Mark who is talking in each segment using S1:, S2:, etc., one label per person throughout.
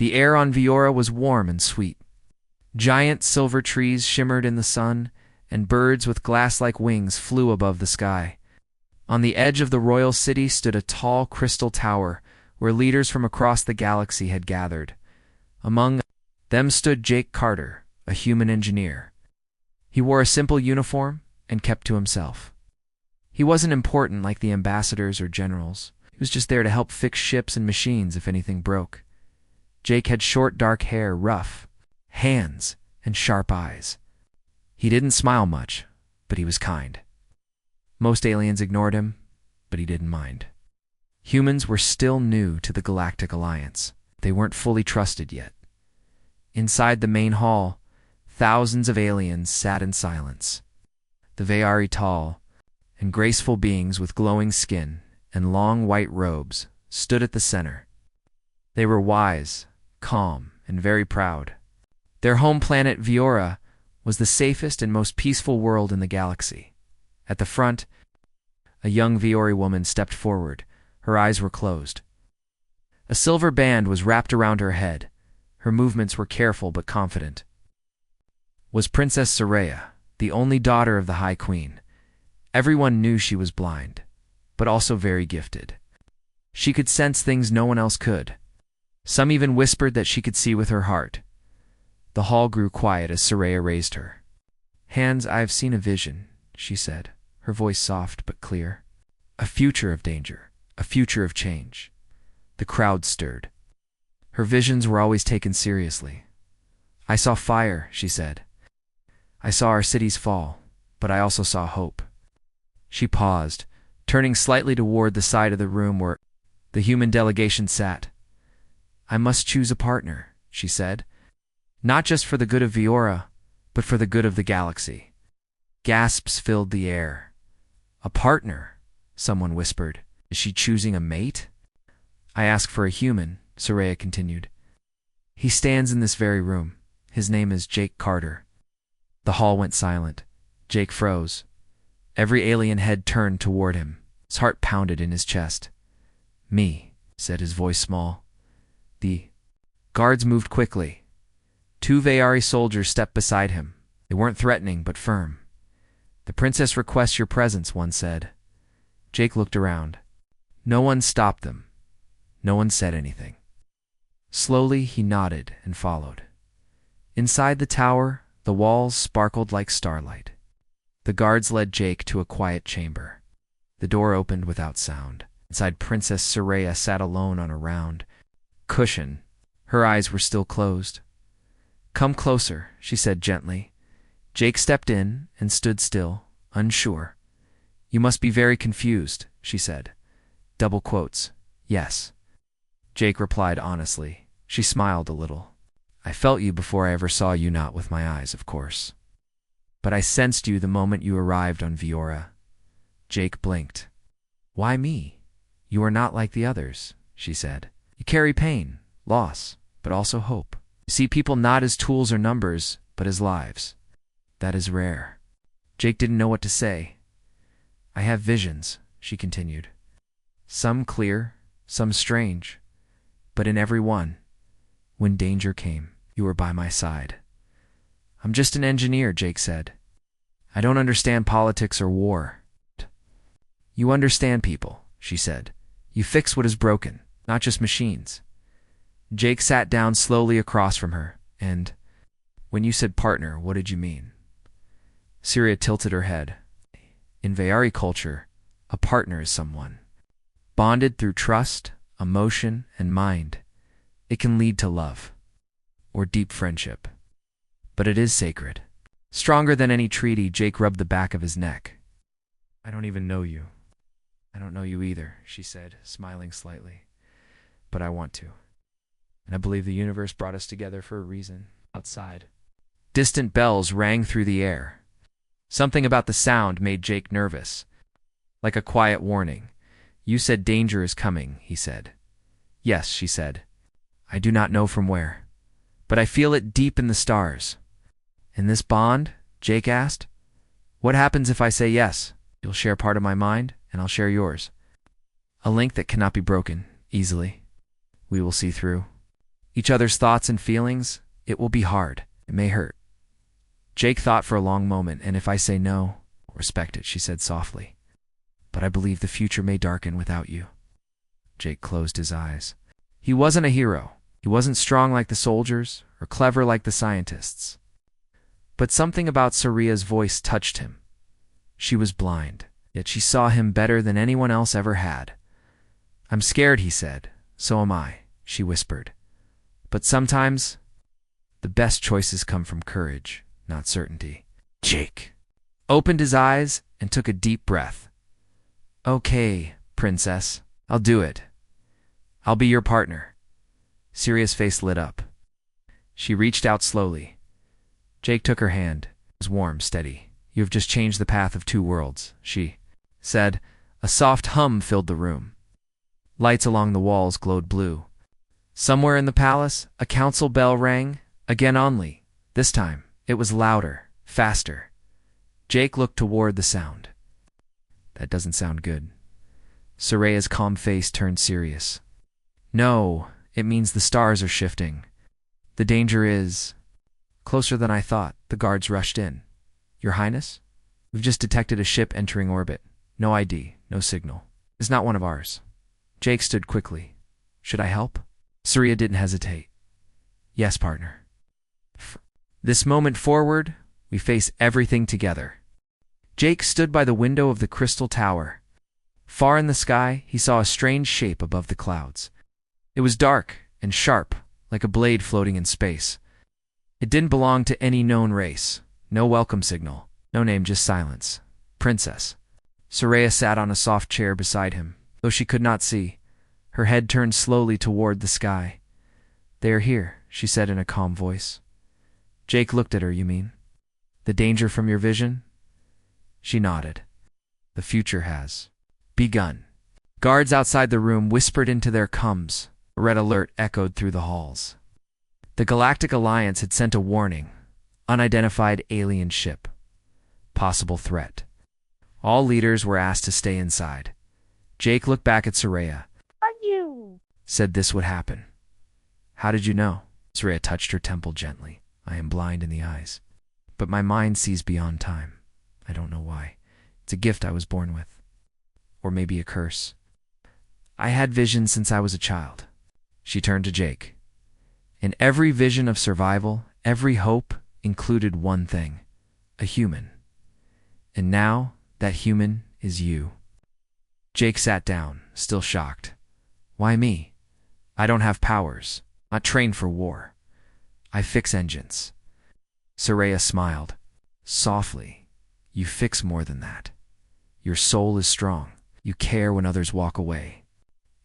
S1: The air on Viora was warm and sweet. Giant silver trees shimmered in the sun, and birds with glass-like wings flew above the sky. On the edge of the royal city stood a tall crystal tower where leaders from across the galaxy had gathered. Among them stood Jake Carter, a human engineer. He wore a simple uniform and kept to himself. He wasn't important like the ambassadors or generals. He was just there to help fix ships and machines if anything broke. Jake had short, dark hair, rough hands, and sharp eyes. He didn't smile much, but he was kind. Most aliens ignored him, but he didn't mind. Humans were still new to the Galactic Alliance. They weren't fully trusted yet. Inside the main hall, thousands of aliens sat in silence. The very tall and graceful beings with glowing skin and long white robes stood at the center. They were wise, calm, and very proud. Their home planet, Viora, was the safest and most peaceful world in the galaxy. At the front, a young Viori woman stepped forward. Her eyes were closed. A silver band was wrapped around her head. Her movements were careful but confident. Was Princess Soraya, the only daughter of the High Queen. Everyone knew she was blind, but also very gifted. She could sense things no one else could. Some even whispered that she could see with her heart. The hall grew quiet as Soraya raised her. "Hands, I have seen a vision," she said, her voice soft but clear. "A future of danger, a future of change." The crowd stirred. Her visions were always taken seriously. "I saw fire," she said. "I saw our cities fall, but I also saw hope." She paused, turning slightly toward the side of the room where the human delegation sat. "I must choose a partner," she said. "Not just for the good of Viora, but for the good of the galaxy." Gasps filled the air. "A partner?" someone whispered. "Is she choosing a mate?" "I ask for a human," Soraya continued. "He stands in this very room. His name is Jake Carter." The hall went silent. Jake froze. Every alien head turned toward him. His heart pounded in his chest. "Me," said his voice small. The guards moved quickly. 2 Vayari soldiers stepped beside him. They weren't threatening, but firm. "The princess requests your presence," one said. Jake looked around. No one stopped them. No one said anything. Slowly, he nodded and followed. Inside the tower, the walls sparkled like starlight. The guards led Jake to a quiet chamber. The door opened without sound. Inside, Princess Soraya sat alone on a round cushion. Her eyes were still closed. "Come closer," she said gently. Jake stepped in and stood still, unsure. "You must be very confused," she said. Double quotes. "Yes." Jake replied honestly. She smiled a little. "I felt you before I ever saw you, not with my eyes, of course. But I sensed you the moment you arrived on Viora." Jake blinked. "Why me? You are not like the others," she said. "You carry pain, loss, but also hope. You see people not as tools or numbers, but as lives. That is rare." Jake didn't know what to say. "I have visions," she continued. "Some clear, some strange. But in every one, when danger came, you were by my side." "I'm just an engineer," Jake said. "I don't understand politics or war." "You understand people," she said. "You fix what is broken, not just machines." Jake sat down slowly across from her, and, "When you said partner, what did you mean?" Syria tilted her head. "In Vayari culture, a partner is someone bonded through trust, emotion, and mind. It can lead to love or deep friendship. But it is sacred. Stronger than any treaty." Jake rubbed the back of his neck. "I don't even know you." "I don't know you either," she said, smiling slightly. "But I want to. And I believe the universe brought us together for a reason." Outside, distant bells rang through the air. Something about the sound made Jake nervous, like a quiet warning. "You said danger is coming," he said. "Yes," she said. "I do not know from where, but I feel it deep in the stars." "And this bond?" Jake asked. "What happens if I say yes? You'll share part of my mind, and I'll share yours. A link that cannot be broken easily. We will see through." each other's thoughts and feelings, it will be hard. It may hurt. Jake thought for a long moment, and if I say no, I'll respect it, she said softly. But I believe the future may darken without you. Jake closed his eyes. He wasn't a hero. He wasn't strong like the soldiers or clever like the scientists. But something about Saria's voice touched him. She was blind, yet she saw him better than anyone else ever had. I'm scared, he said. So am I, she whispered. But sometimes, the best choices come from courage, not certainty. Jake opened his eyes and took a deep breath. Okay, princess, I'll do it. I'll be your partner. Siria's face lit up. She reached out slowly. Jake took her hand. It was warm, steady. You have just changed the path of two worlds, she said. A soft hum filled the room. Lights along the walls glowed blue. Somewhere in the palace, a council bell rang, again only. This time, it was louder, faster. Jake looked toward the sound. That doesn't sound good. Soraya's calm face turned serious. No, it means the stars are shifting. The danger is closer than I thought. The guards rushed in. Your Highness? We've just detected a ship entering orbit. No ID, no signal. It's not one of ours. Jake stood quickly. Should I help? Saria didn't hesitate. Yes, partner. This moment forward, we face everything together. Jake stood by the window of the crystal tower. Far in the sky, he saw a strange shape above the clouds. It was dark and sharp, like a blade floating in space. It didn't belong to any known race. No welcome signal. No name, just silence. Princess. Soraya sat on a soft chair beside him. Though she could not see, her head turned slowly toward the sky. They are here, she said in a calm voice. Jake looked at her, you mean? The danger from your vision? She nodded. The future has begun. Guards outside the room whispered into their coms. A red alert echoed through the halls. The Galactic Alliance had sent a warning. Unidentified alien ship. Possible threat. All leaders were asked to stay inside. Jake looked back at Soraya. You said this would happen. How did you know? Soraya touched her temple gently. I am blind in the eyes. But my mind sees beyond time. I don't know why. It's a gift I was born with. Or maybe a curse. I had visions since I was a child. She turned to Jake. In every vision of survival, every hope included one thing. A human. And now, that human is you. Jake sat down, still shocked. Why me? I don't have powers. Not trained for war. I fix engines. Soraya smiled. Softly. You fix more than that. Your soul is strong. You care when others walk away.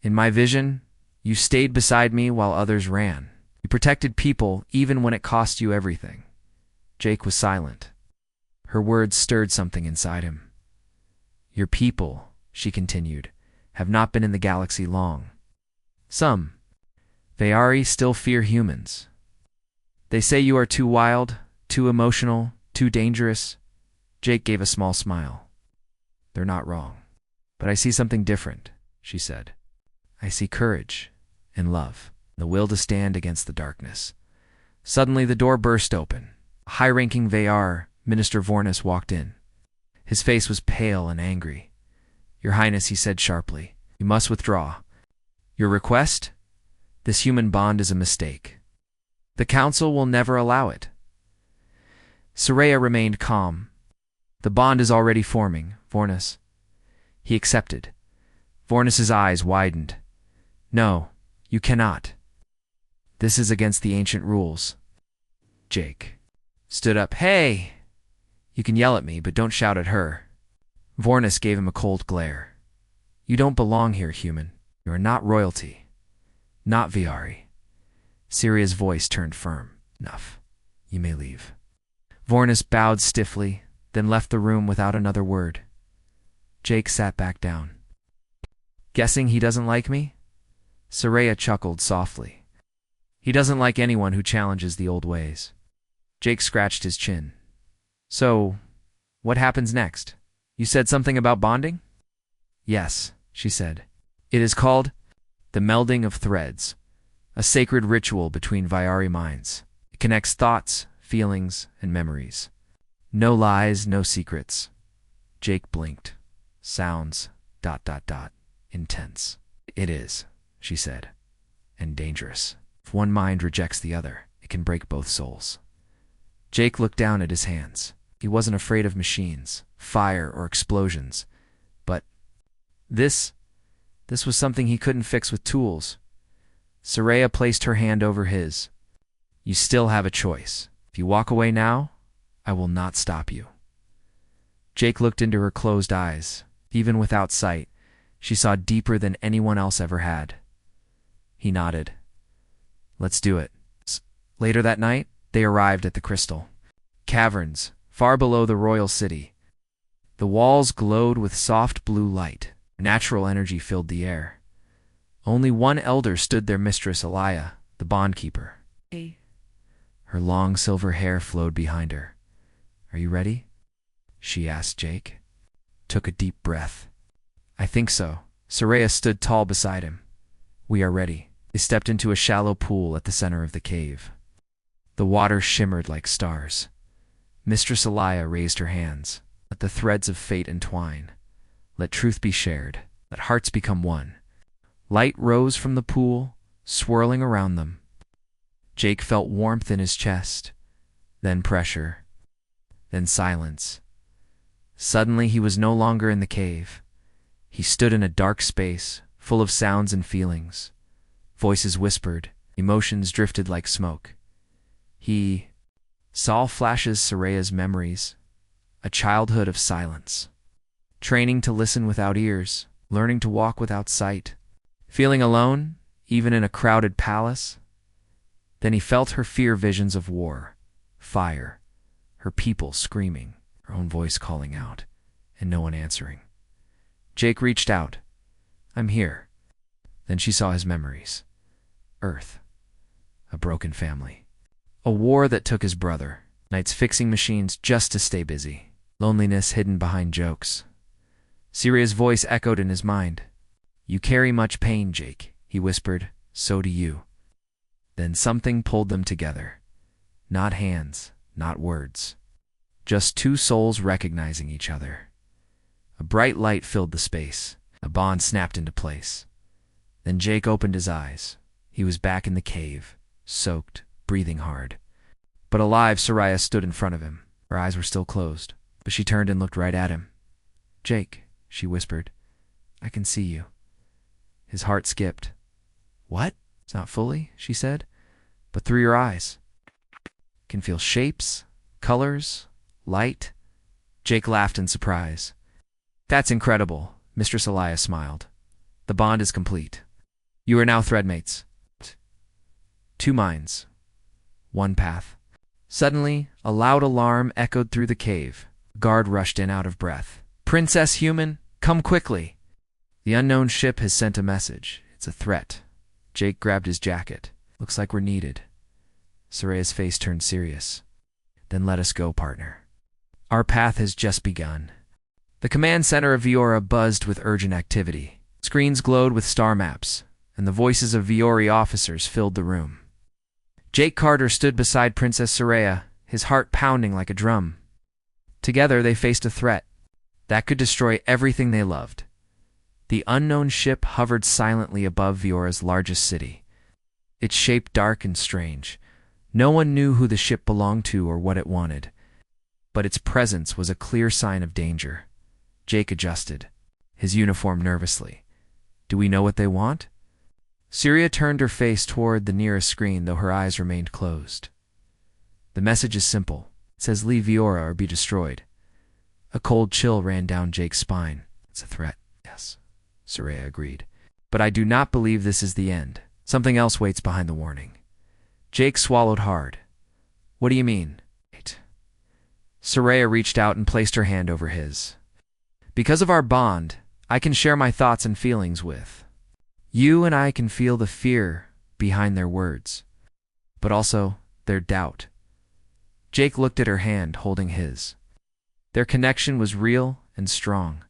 S1: In my vision, you stayed beside me while others ran. You protected people even when it cost you everything. Jake was silent. Her words stirred something inside him. Your people, she continued, have not been in the galaxy long. Some, Veyari, still fear humans. They say you are too wild, too emotional, too dangerous. Jake gave a small smile. They're not wrong. But I see something different, she said. I see courage and love, the will to stand against the darkness. Suddenly the door burst open. A high-ranking Veyar, Minister Vornis, walked in. His face was pale and angry. Your Highness, he said sharply, you must withdraw. Your request? This human bond is a mistake. The Council will never allow it. Soraya remained calm. The bond is already forming, Vornis. He accepted. Vornis's eyes widened. No, you cannot. This is against the ancient rules. Jake stood up. Hey! You can yell at me, but don't shout at her. Vornis gave him a cold glare. You don't belong here, human. You are not royalty. Not Veyari. Siria's voice turned firm. Enough. You may leave. Vornis bowed stiffly, then left the room without another word. Jake sat back down. Guessing he doesn't like me? Soraya chuckled softly. He doesn't like anyone who challenges the old ways. Jake scratched his chin. So, what happens next? You said something about bonding? Yes, she said. It is called the melding of threads. a sacred ritual between Viari minds. It connects thoughts, feelings, and memories. No lies, no secrets. Jake blinked. Sounds, ... intense. It is, she said, and dangerous. If one mind rejects the other, it can break both souls. Jake looked down at his hands. He wasn't afraid of machines, fire, or explosions. But this was something he couldn't fix with tools. Soraya placed her hand over his. You still have a choice. If you walk away now, I will not stop you. Jake looked into her closed eyes. Even without sight, she saw deeper than anyone else ever had. He nodded. Let's do it. Later that night, they arrived at the Crystal Caverns, far below the royal city. The walls glowed with soft blue light. Natural energy filled the air. Only one elder stood there, Mistress Alaya, the bondkeeper.
S2: Hey.
S1: Her long silver hair flowed behind her. Are you ready? She asked Jake. Took a deep breath. I think so. Soraya stood tall beside him. We are ready. They stepped into a shallow pool at the center of the cave. The water shimmered like stars. Mistress Alaya raised her hands. Let the threads of fate entwine. Let truth be shared. Let hearts become one. Light rose from the pool, swirling around them. Jake felt warmth in his chest, then pressure, then silence. Suddenly he was no longer in the cave. He stood in a dark space, full of sounds and feelings. Voices whispered, emotions drifted like smoke. He saw flashes Soraya's memories, a childhood of silence. Training to listen without ears, learning to walk without sight. Feeling alone, even in a crowded palace. Then he felt her fear visions of war, fire, her people screaming, her own voice calling out, and no one answering. Jake reached out. I'm here. Then she saw his memories. Earth. A broken family. A war that took his brother. Nights fixing machines just to stay busy. Loneliness hidden behind jokes. Syria's voice echoed in his mind. You carry much pain, Jake, he whispered. So do you. Then something pulled them together. Not hands, not words. Just two souls recognizing each other. A bright light filled the space. A bond snapped into place. Then Jake opened his eyes. He was back in the cave, soaked, breathing hard. But alive, Soraya stood in front of him. Her eyes were still closed, but she turned and looked right at him. Jake, she whispered, I can see you. His heart skipped. What? It's not fully, she said, but through your eyes. Can feel shapes, colors, light. Jake laughed in surprise. That's incredible, Mistress Alaya smiled. The bond is complete. You are now threadmates. Two minds. One path. Suddenly, a loud alarm echoed through the cave. A guard rushed in out of breath. Princess Human, come quickly. The unknown ship has sent a message. It's a threat. Jake grabbed his jacket. Looks like we're needed. Soraya's face turned serious. Then let us go, partner. Our path has just begun. The command center of Viora buzzed with urgent activity. Screens glowed with star maps, and the voices of Viori officers filled the room. Jake Carter stood beside Princess Soraya, his heart pounding like a drum. Together they faced a threat that could destroy everything they loved. The unknown ship hovered silently above Viora's largest city. Its shape dark and strange. No one knew who the ship belonged to or what it wanted. But its presence was a clear sign of danger. Jake adjusted, his uniform nervously. Do we know what they want? Syria turned her face toward the nearest screen, though her eyes remained closed. The message is simple. It says leave Viora or be destroyed. A cold chill ran down Jake's spine. It's a threat. Yes, Soraya agreed. But I do not believe this is the end. Something else waits behind the warning. Jake swallowed hard. What do you mean? Wait. Soraya reached out and placed her hand over his. Because of our bond, I can share my thoughts and feelings with. You and I can feel the fear behind their words, but also their doubt. Jake looked at her hand, holding his. Their connection was real and strong.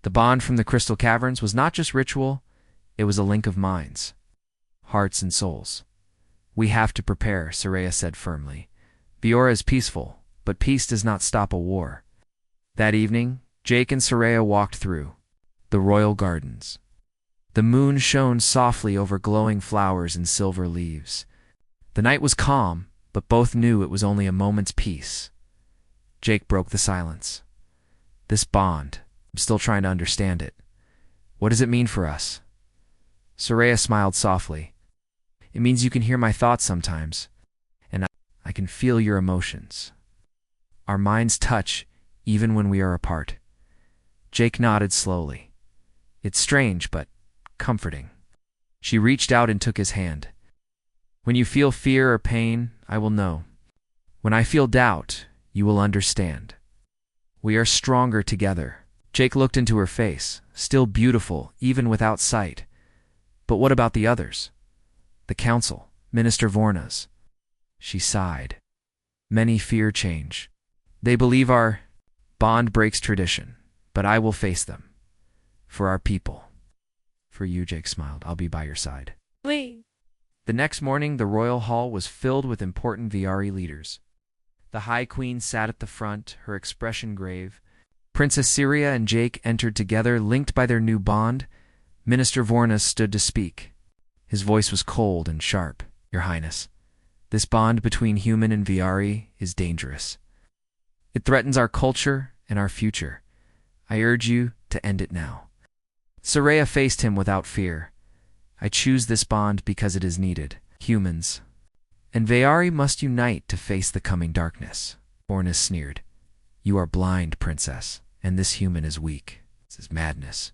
S1: The bond from the Crystal Caverns was not just ritual, it was a link of minds. hearts and souls. We have to prepare, Soraya said firmly. Viora is peaceful, but peace does not stop a war. That evening, Jake and Soraya walked through the royal gardens. The moon shone softly over glowing flowers and silver leaves. The night was calm, but both knew it was only a moment's peace. Jake broke the silence. This bond, I'm still trying to understand it. What does it mean for us? Soraya smiled softly. It means you can hear my thoughts sometimes, and I can feel your emotions. Our minds touch even when we are apart. Jake nodded slowly. It's strange, but comforting. She reached out and took his hand. When you feel fear or pain, I will know. When I feel doubt, you will understand. We are stronger together. Jake looked into her face, still beautiful, even without sight. But what about the others? The council, Minister Vorna's. She sighed. Many fear change. They believe our bond breaks tradition, but I will face them. For our people. For you, Jake smiled. I'll be by your side.
S2: Please.
S1: The next morning, the royal hall was filled with important Viari leaders. The High Queen sat at the front, her expression grave. Princess Syria and Jake entered together, linked by their new bond. Minister Vorna stood to speak. His voice was cold and sharp. Your Highness, this bond between human and Viari is dangerous. It threatens our culture and our future. I urge you to end it now. Soraya faced him without fear. I choose this bond because it is needed. Humans and Viari must unite to face the coming darkness. Vorna sneered. You are blind, princess, and this human is weak. This is madness.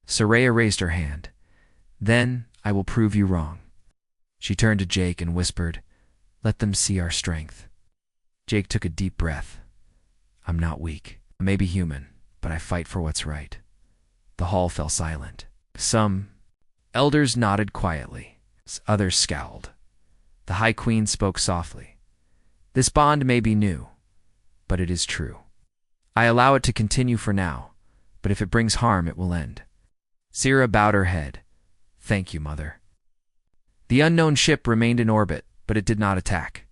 S1: Soraya raised her hand. Then I will prove you wrong. She turned to Jake and whispered, let them see our strength. Jake took a deep breath. I'm not weak. I may be human, but I fight for what's right. The hall fell silent. Some elders nodded quietly. Others scowled. The High Queen spoke softly. This bond may be new, but it is true. I allow it to continue for now, but if it brings harm, it will end. Sira bowed her head. Thank you, Mother. The unknown ship remained in orbit, but it did not attack.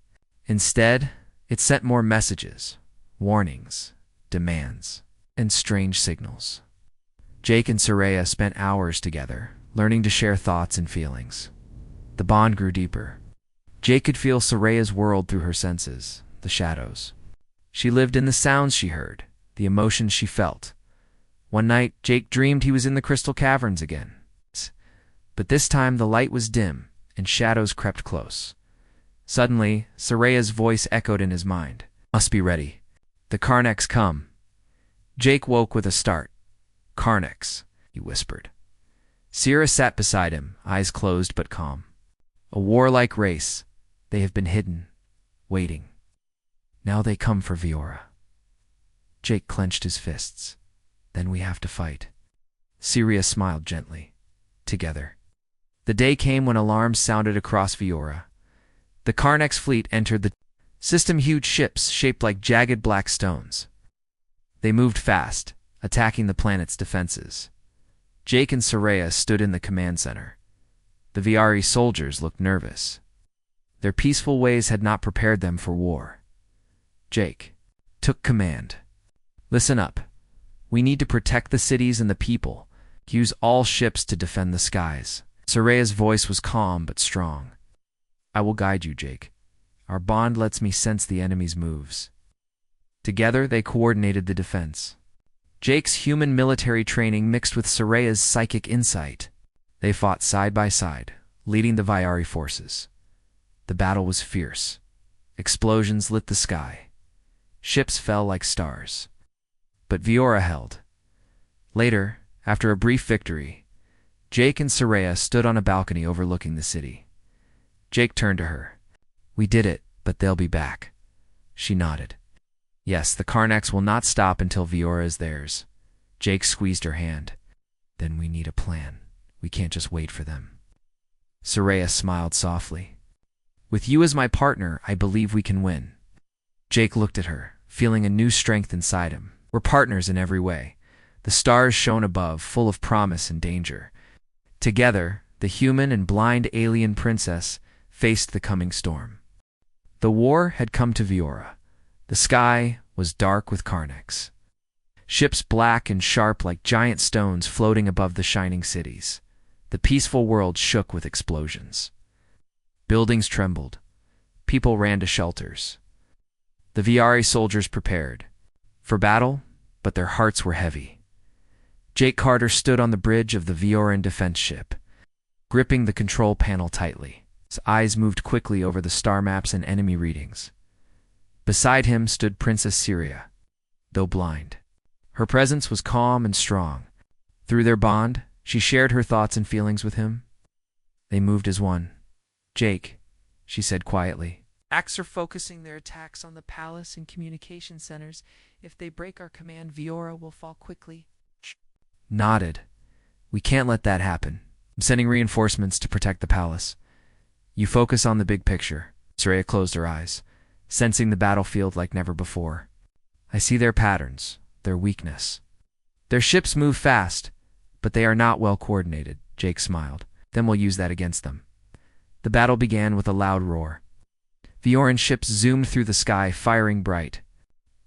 S1: Instead, it sent more messages, warnings, demands, and strange signals. Jake and Soraya spent hours together, learning to share thoughts and feelings. The bond grew deeper. Jake could feel Soraya's world through her senses, the shadows. She lived in the sounds she heard, the emotions she felt. One night, Jake dreamed he was in the crystal caverns again. But this time the light was dim, and shadows crept close. Suddenly, Soraya's voice echoed in his mind. Must be ready. The Karnaks come. Jake woke with a start. Karnaks, he whispered. Sira sat beside him, eyes closed but calm. A warlike race. They have been hidden, waiting. Now they come for Viora. Jake clenched his fists. Then we have to fight. Syria smiled gently. Together. The day came when alarms sounded across Viora. The Karnaks fleet entered the system, huge ships shaped like jagged black stones. They moved fast, attacking the planet's defenses. Jake and Soraya stood in the command center. The Viari soldiers looked nervous. Their peaceful ways had not prepared them for war. Jake took command. Listen up. We need to protect the cities and the people. Use all ships to defend the skies. Soraya's voice was calm but strong. I will guide you, Jake. Our bond lets me sense the enemy's moves. Together, they coordinated the defense. Jake's human military training mixed with Soraya's psychic insight. They fought side by side, leading the Viari forces. The battle was fierce. Explosions lit the sky. Ships fell like stars. But Viora held. Later, after a brief victory, Jake and Soraya stood on a balcony overlooking the city. Jake turned to her. We did it, but they'll be back. She nodded. Yes, the Karnaks will not stop until Viora is theirs. Jake squeezed her hand. Then we need a plan. We can't just wait for them. Soraya smiled softly. With you as my partner, I believe we can win. Jake looked at her, feeling a new strength inside him. We're partners in every way. The stars shone above, full of promise and danger. Together, the human and blind alien princess, faced the coming storm. The war had come to Viora. The sky was dark with Karnax. Ships black and sharp like giant stones floating above the shining cities. The peaceful world shook with explosions. Buildings trembled. People ran to shelters. The Viari soldiers prepared for battle, but their hearts were heavy. Jake Carter stood on the bridge of the Vioran defense ship, gripping the control panel tightly. His eyes moved quickly over the star maps and enemy readings. Beside him stood Princess Syria, though blind. Her presence was calm and strong. Through their bond, she shared her thoughts and feelings with him. They moved as one. "Jake," she said quietly. "Orcs are focusing their attacks on the palace and communication centers. If they break our command, Viora will fall quickly." Nodded. "We can't let that happen. I'm sending reinforcements to protect the palace. You focus on the big picture." Soraya closed her eyes, sensing the battlefield like never before. "I see their patterns, their weakness. Their ships move fast, but they are not well coordinated," Jake smiled. "Then we'll use that against them." The battle began with a loud roar. Vioran ships zoomed through the sky, firing bright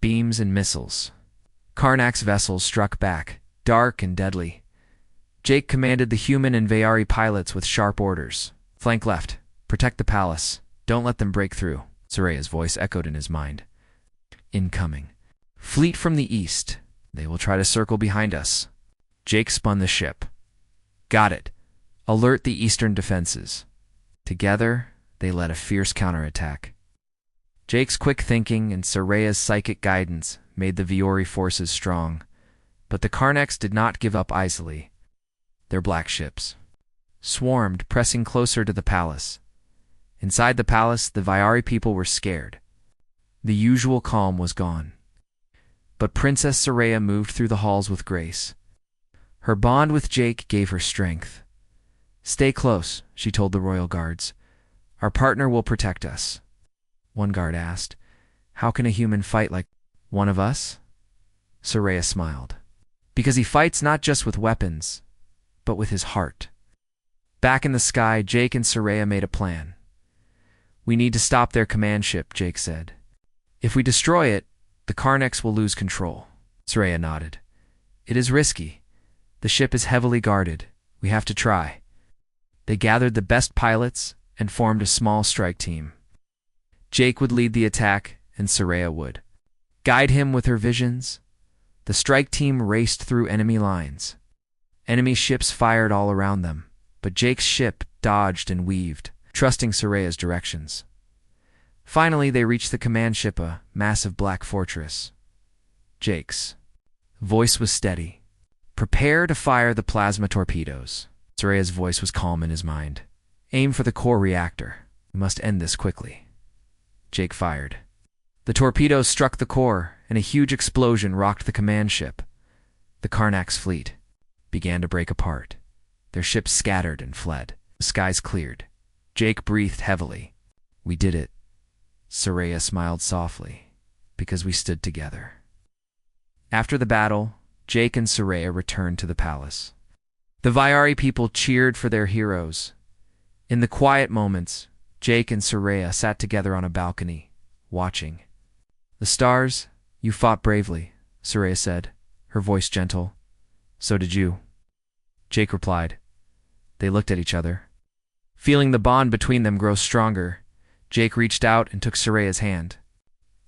S1: beams and missiles. Karnax vessels struck back, dark and deadly. Jake commanded the human and Viari pilots with sharp orders. "Flank left. Protect the palace. Don't let them break through." Soraya's voice echoed in his mind. "Incoming. Fleet from the east. They will try to circle behind us." Jake spun the ship. "Got it. Alert the eastern defenses." Together, they led a fierce counterattack. Jake's quick thinking and Soraya's psychic guidance made the Viori forces strong, but the Karnax did not give up easily. Their black ships swarmed, pressing closer to the palace. Inside the palace, the Viari people were scared. The usual calm was gone. But Princess Soraya moved through the halls with grace. Her bond with Jake gave her strength. "Stay close," she told the royal guards. "Our partner will protect us." One guard asked, "How can a human fight like one of us?" Soraya smiled. "Because he fights not just with weapons, but with his heart." Back in the sky, Jake and Soraya made a plan. "We need to stop their command ship," Jake said. "If we destroy it, the Karnax will lose control." Soraya nodded. "It is risky. The ship is heavily guarded. We have to try." They gathered the best pilots and formed a small strike team. Jake would lead the attack, and Soraya would guide him with her visions. The strike team raced through enemy lines. Enemy ships fired all around them, but Jake's ship dodged and weaved, trusting Soraya's directions. Finally, they reached the command ship, a massive black fortress. Jake's voice was steady. "Prepare to fire the plasma torpedoes." Soraya's voice was calm in his mind. "Aim for the core reactor. We must end this quickly." Jake fired. The torpedoes struck the core, and a huge explosion rocked the command ship. The Karnax fleet began to break apart. Their ships scattered and fled. The skies cleared. Jake breathed heavily. "We did it." Soraya smiled softly, "because we stood together." After the battle, Jake and Soraya returned to the palace. The Viari people cheered for their heroes. In the quiet moments, Jake and Soraya sat together on a balcony, watching. "The stars, you fought bravely," Soraya said, her voice gentle. "So did you," Jake replied. They looked at each other. Feeling the bond between them grow stronger, Jake reached out and took Soraya's hand.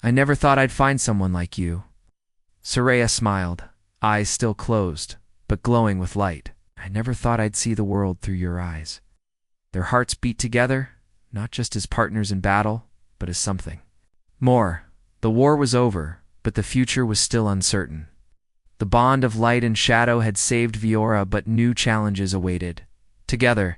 S1: "I never thought I'd find someone like you." Soraya smiled, eyes still closed, but glowing with light. "I never thought I'd see the world through your eyes." Their hearts beat together, not just as partners in battle, but as something more. The war was over, but the future was still uncertain. The bond of light and shadow had saved Viora, but new challenges awaited. Together,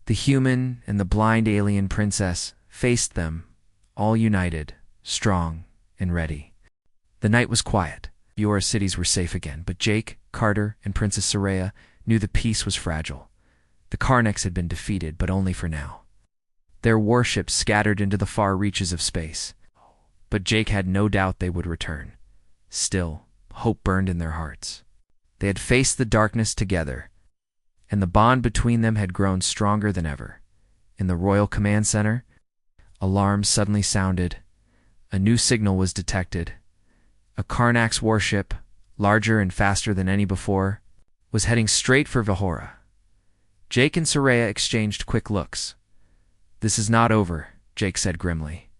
S1: the human and the blind alien princess faced them, all united, strong, and ready. The night was quiet. Viora's cities were safe again, but Jake, Carter, and Princess Soraya knew the peace was fragile. The Karnax had been defeated, but only for now. Their warships scattered into the far reaches of space. But Jake had no doubt they would return. Still, hope burned in their hearts. They had faced the darkness together, and the bond between them had grown stronger than ever. In the Royal Command Center, alarms suddenly sounded. A new signal was detected. A Karnax warship, larger and faster than any before, was heading straight for Vihora. Jake and Soraya exchanged quick looks. "This is not over," Jake said grimly.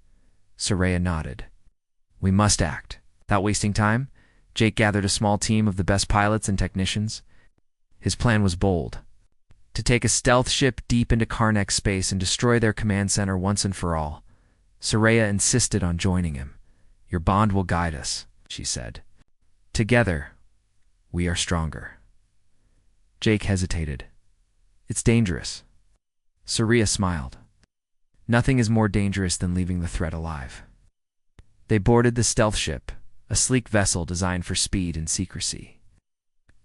S1: Soraya nodded. "We must act." Without wasting time, Jake gathered a small team of the best pilots and technicians. His plan was bold: to take a stealth ship deep into Karnak space and destroy their command center once and for all. Soraya insisted on joining him. "Your bond will guide us," she said. "Together, we are stronger." Jake hesitated. "It's dangerous." Soraya smiled. "Nothing is more dangerous than leaving the threat alive." They boarded the stealth ship, a sleek vessel designed for speed and secrecy.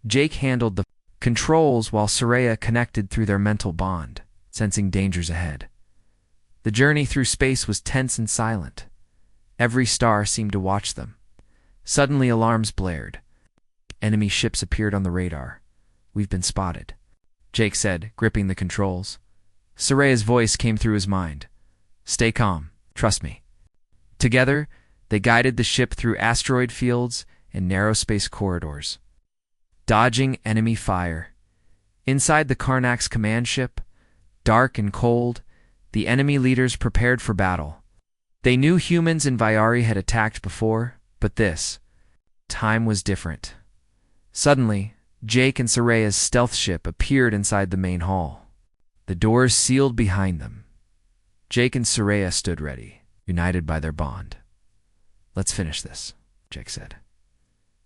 S1: Jake handled the controls while Soraya connected through their mental bond, sensing dangers ahead. The journey through space was tense and silent. Every star seemed to watch them. Suddenly alarms blared. Enemy ships appeared on the radar. "We've been spotted," Jake said, gripping the controls. Soraya's voice came through his mind. "Stay calm. Trust me." Together, they guided the ship through asteroid fields and narrow space corridors, dodging enemy fire. Inside the Karnax command ship, dark and cold, the enemy leaders prepared for battle. They knew humans in Viari had attacked before, but this time was different. Suddenly, Jake and Soraya's stealth ship appeared inside the main hall. The doors sealed behind them. Jake and Soraya stood ready, united by their bond. "Let's finish this," Jake said.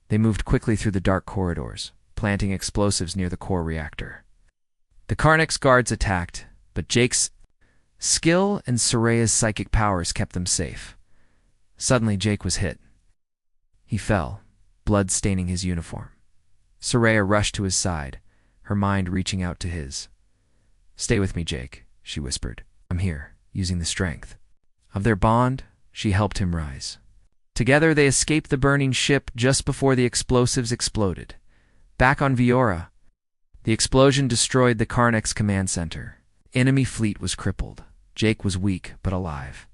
S1: They moved quickly through the dark corridors, planting explosives near the core reactor. The Karnax guards attacked, but Jake's skill and Soraya's psychic powers kept them safe. Suddenly, Jake was hit. He fell, blood staining his uniform. Soraya rushed to his side, her mind reaching out to his. "Stay with me, Jake," she whispered. "I'm here." Using the strength of their bond, she helped him rise. Together, they escaped the burning ship just before the explosives exploded. Back on Vihora, the explosion destroyed the Karnax command center. Enemy fleet was crippled. Jake was weak, but alive.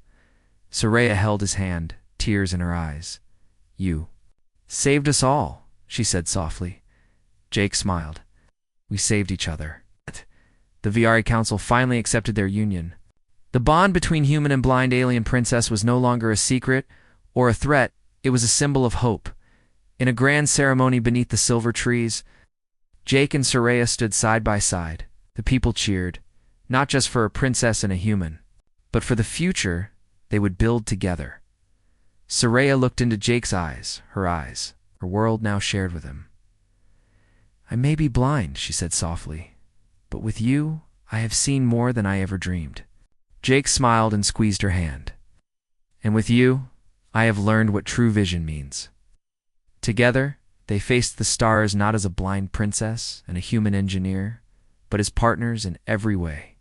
S1: Soraya held his hand, tears in her eyes. "You saved us all," she said softly. Jake smiled. "We saved each other." The Viari Council finally accepted their union. The bond between human and blind alien princess was no longer a secret or a threat. It was a symbol of hope. In a grand ceremony beneath the silver trees, Jake and Soraya stood side by side. The people cheered, not just for a princess and a human, but for the future they would build together. Soraya looked into Jake's eyes, her world now shared with him. "I may be blind," she said softly, "but with you, I have seen more than I ever dreamed." Jake smiled and squeezed her hand. "And with you, I have learned what true vision means." Together, they faced the stars not as a blind princess and a human engineer, but as partners in every way.